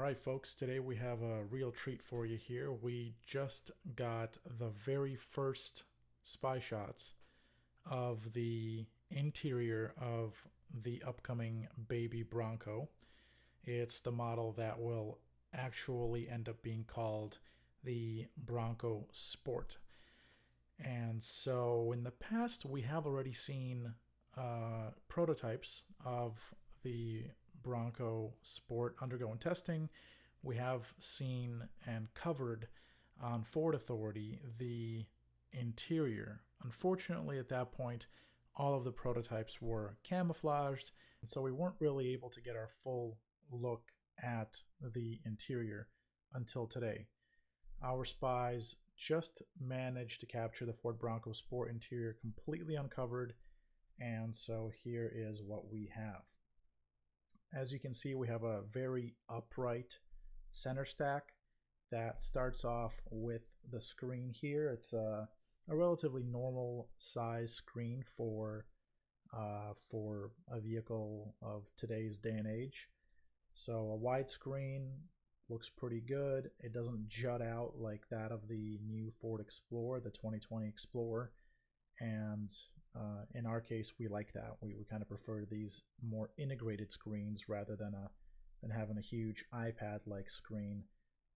right, folks, today we have a real treat for you here. We just got the very first spy shots of the interior of the upcoming baby Bronco. It's the model that will actually end up being called the Bronco Sport. And so in the past, we have already seen prototypes of the Bronco Sport undergoing testing. We have seen and covered on Ford Authority the interior. Unfortunately, at that point, all of the prototypes were camouflaged, and so we weren't really able to get our full look at the interior until today. Our spies just managed to capture the Ford Bronco Sport Interior completely uncovered, and so here is what we have. As you can see, we have a very upright center stack that starts off with the screen here. It's a relatively normal size screen for a vehicle of today's day and age. So a wide screen looks pretty good. It doesn't jut out like that of the new Ford Explorer, the 2020 Explorer. And in our case, we like that. We kind of prefer these more integrated screens rather than having a huge iPad-like screen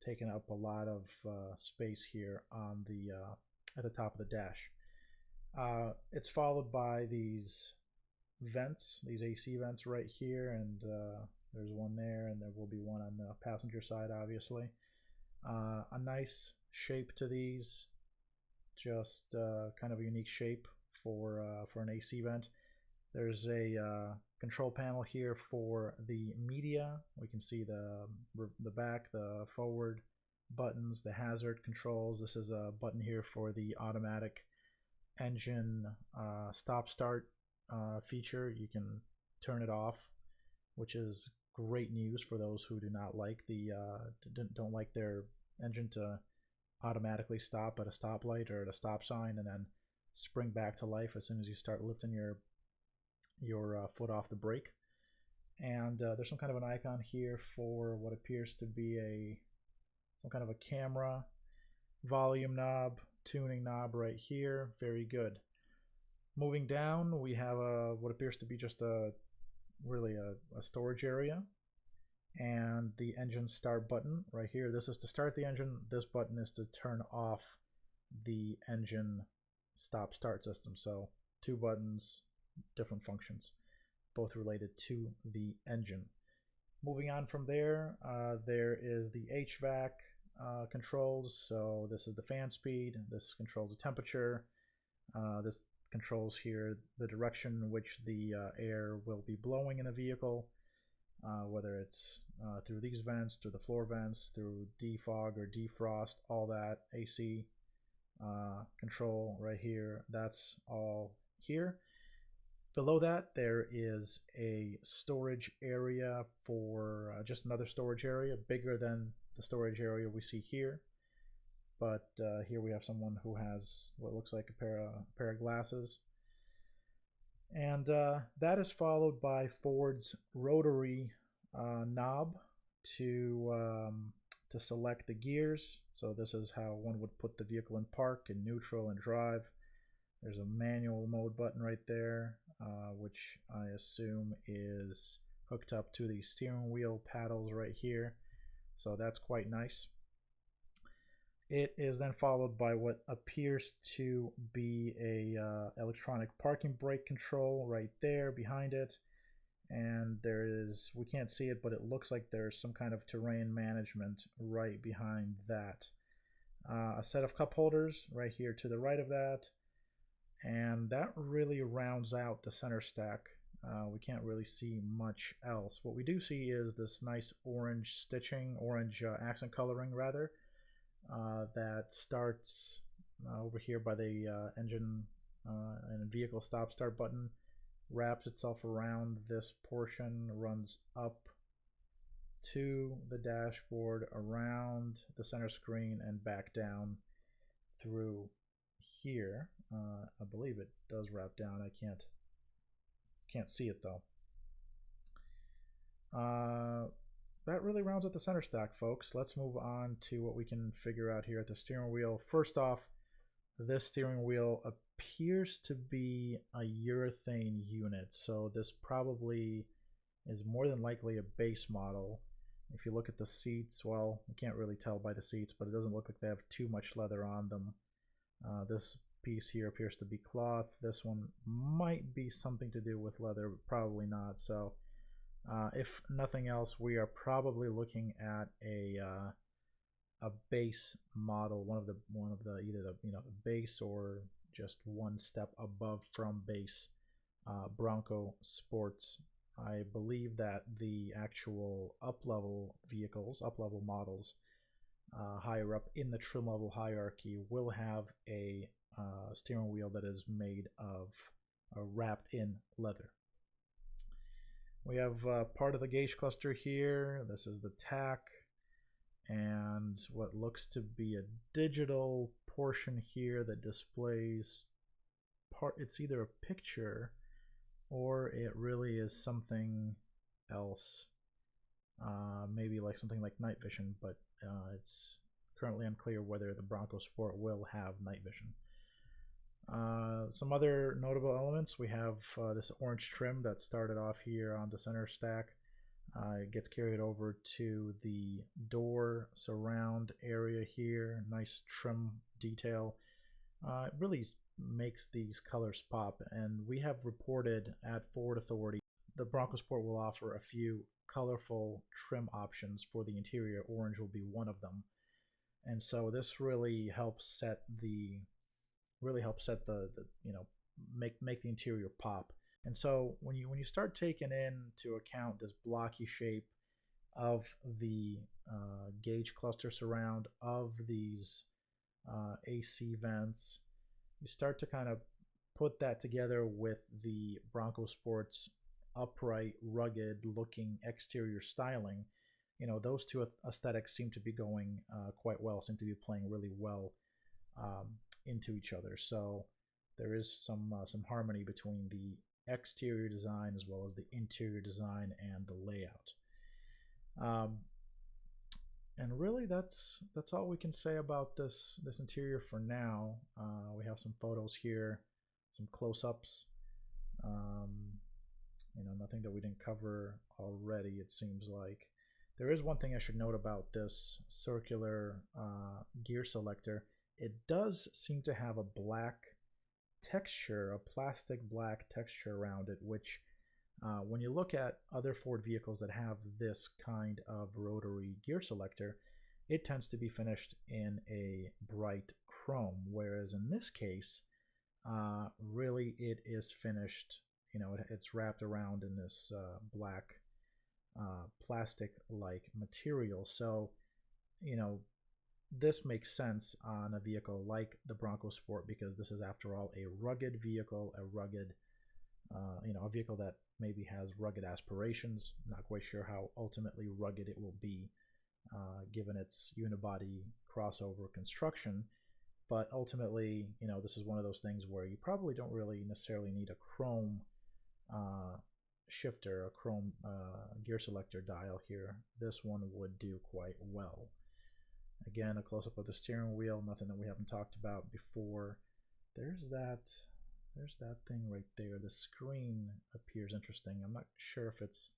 taking up a lot of space here on the at the top of the dash. It's followed by these vents, these AC vents right here, and there's one there, and there will be one on the passenger side, obviously. A nice shape to these, just kind of a unique shape for an AC vent. There's a control panel here for the media. We can see the back, the forward buttons, the hazard controls. This is a button here for the automatic engine stop start feature. You can turn it off, which is great news for those who do not like don't like their engine to automatically stop at a stoplight or at a stop sign and then spring back to life as soon as you start lifting your foot off the brake. And there's some kind of an icon here for what appears to be some kind of a camera, volume knob, tuning knob right here. Very good. Moving down, we have what appears to be just really a storage area, and the engine start button right here. This is to start the engine. This button is to turn off the engine stop start system. So two buttons, different functions, both related to the engine. Moving on from there, there is the HVAC controls. So this is the fan speed. This controls the temperature. This controls here the direction in which the air will be blowing in the vehicle, whether it's through these vents, through the floor vents, through defog or defrost, all that AC control right here. That's all here. Below that, there is a storage area for just another storage area, bigger than the storage area we see here. But here we have someone who has what looks like a pair of glasses. And that is followed by Ford's rotary knob to select the gears. So this is how one would put the vehicle in park, in neutral, and drive. There's a manual mode button right there, which I assume is hooked up to the steering wheel paddles right here. So that's quite nice. It is then followed by what appears to be a electronic parking brake control right there behind it. And there is, we can't see it, but it looks like there's some kind of terrain management right behind that. A set of cup holders right here to the right of that. And that really rounds out the center stack. We can't really see much else. What we do see is this nice orange stitching, orange accent coloring rather, that starts over here by the engine and vehicle stop start button, wraps itself around this portion, runs up to the dashboard, around the center screen, and back down through here. I believe it does wrap down. I can't see it though. that really rounds out the center stack, folks. Let's move on to what we can figure out here at the steering wheel. First off, this steering wheel appears to be a urethane unit, so this probably is more than likely a base model. If you look at the seats, well, you can't really tell by the seats, but it doesn't look like they have too much leather on them. This piece here appears to be cloth. This one might be something to do with leather, but probably not. So if nothing else, we are probably looking at a base model, one of the either the base or just one step above from base Bronco Sports. I believe that the actual up-level vehicles, up-level models, higher up in the trim level hierarchy will have a steering wheel that is made of wrapped in leather. We have part of the gauge cluster here. This is the tack and what looks to be a digital portion here that displays part. It's either a picture or it really is something else. Maybe like something like night vision, but it's currently unclear whether the Bronco Sport will have night vision. Some other notable elements, we have this orange trim that started off here on the center stack. It gets carried over to the door surround area here. Nice trim detail. It really makes these colors pop, and we have reported at Ford Authority the Bronco Sport will offer a few colorful trim options for the interior. Orange will be one of them, and so this really helps set the make the interior pop. And so when you start taking into account this blocky shape of the gauge cluster surround, of these AC vents, you start to kind of put that together with the Bronco Sports upright, rugged looking exterior styling. Those two aesthetics seem to be going quite well, seem to be playing really well into each other. So there is some harmony between the exterior design as well as the interior design and the layout. And really, that's all we can say about this interior for now. We have some photos here, some close-ups. Nothing that we didn't cover already, it seems like. There is one thing I should note about this circular gear selector. It does seem to have a black texture, a plastic black texture around it, which when you look at other Ford vehicles that have this kind of rotary gear selector, it tends to be finished in a bright chrome, whereas in this case, really it is finished, it's wrapped around in this black plastic-like material. So, this makes sense on a vehicle like the Bronco Sport, because this is, after all, a rugged vehicle, a rugged, a vehicle that maybe has rugged aspirations. Not quite sure how ultimately rugged it will be, given its unibody crossover construction. But ultimately, this is one of those things where you probably don't really necessarily need a chrome shifter, a chrome gear selector dial here. This one would do quite well. Again, a close-up of the steering wheel, nothing that we haven't talked about before. There's that thing right there. The screen appears interesting. I'm not sure if it's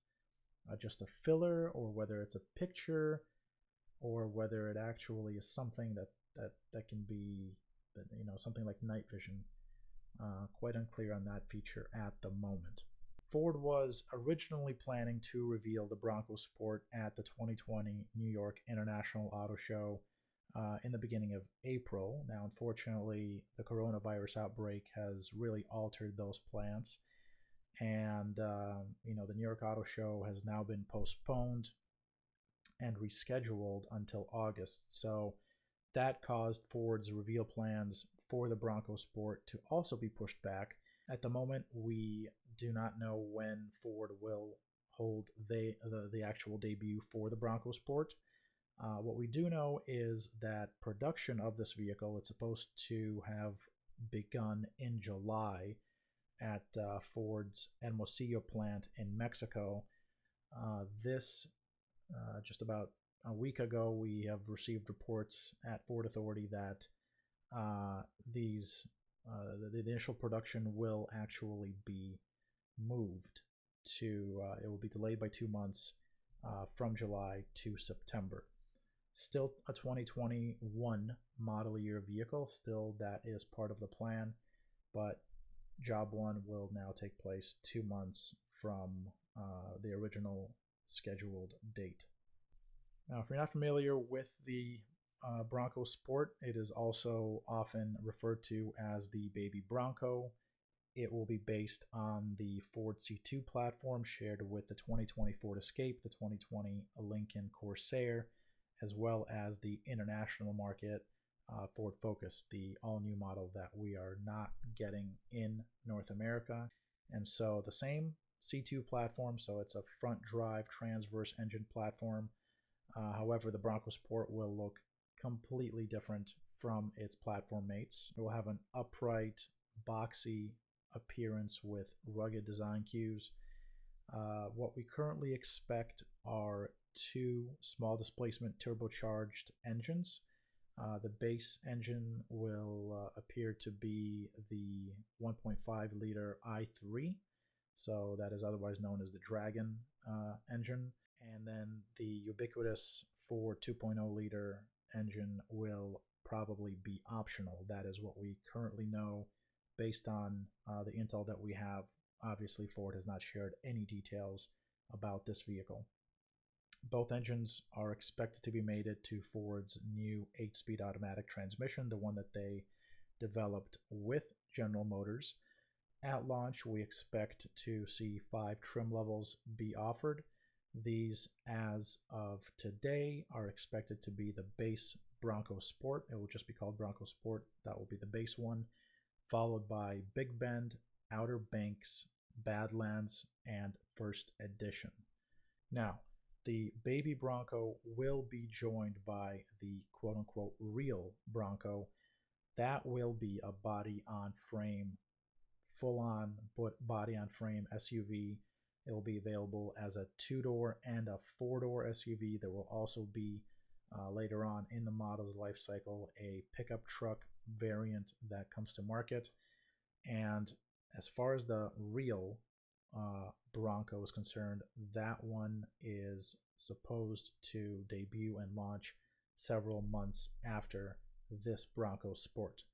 just a filler or whether it's a picture or whether it actually is something that can be, something like night vision. Quite unclear on that feature at the moment. Ford was originally planning to reveal the Bronco Sport at the 2020 New York International Auto Show in the beginning of April. Now, unfortunately, the coronavirus outbreak has really altered those plans. And, the New York Auto Show has now been postponed and rescheduled until August. So that caused Ford's reveal plans for the Bronco Sport to also be pushed back. At the moment, we do not know when Ford will hold the actual debut for the Bronco Sport. What we do know is that production of this vehicle, it's supposed to have begun in July at Ford's Hermosillo plant in Mexico. This just about a week ago, we have received reports at Ford Authority that the initial production will actually be moved to, it will be delayed by 2 months from July to September. Still a 2021 model year vehicle, still that is part of the plan, but job one will now take place 2 months from the original scheduled date. Now, if you're not familiar with the Bronco Sport, it is also often referred to as the Baby Bronco. It will be based on the Ford C2 platform shared with the 2020 Ford Escape, the 2020 Lincoln Corsair, as well as the international market Ford Focus, the all-new model that we are not getting in North America. And so the same C2 platform, so it's a front drive transverse engine platform. However, the Bronco Sport will look completely different from its platform mates. It will have an upright, boxy appearance with rugged design cues. What we currently expect are two small displacement turbocharged engines. The base engine will appear to be the 1.5 liter i3, so that is otherwise known as the Dragon engine. And then the ubiquitous Ford 2.0 liter engine will probably be optional. That is what we currently know based on the intel that we have. Obviously, Ford has not shared any details about this vehicle. Both engines are expected to be mated to Ford's new 8-speed automatic transmission, the one that they developed with General Motors. At launch, we expect to see 5 trim levels be offered. These, as of today, are expected to be the base Bronco Sport. It will just be called Bronco Sport. That will be the base one, followed by Big Bend, Outer Banks, Badlands, and First Edition. Now, the Baby Bronco will be joined by the quote-unquote real Bronco. That will be a body-on-frame, full-on body-on-frame SUV. It will be available as a 2-door and a 4-door SUV. There will also be, later on in the model's life cycle, a pickup truck variant that comes to market. And as far as the real Bronco is concerned, that one is supposed to debut and launch several months after this Bronco Sport.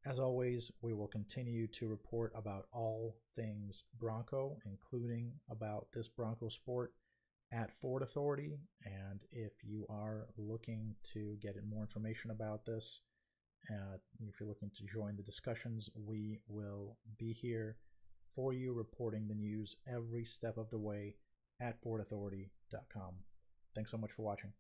As always, we will continue to report about all things Bronco, including about this Bronco Sport at Ford Authority. And if you are looking to get more information about this, if you're looking to join the discussions, we will be here for you, reporting the news every step of the way at FordAuthority.com. Thanks so much for watching.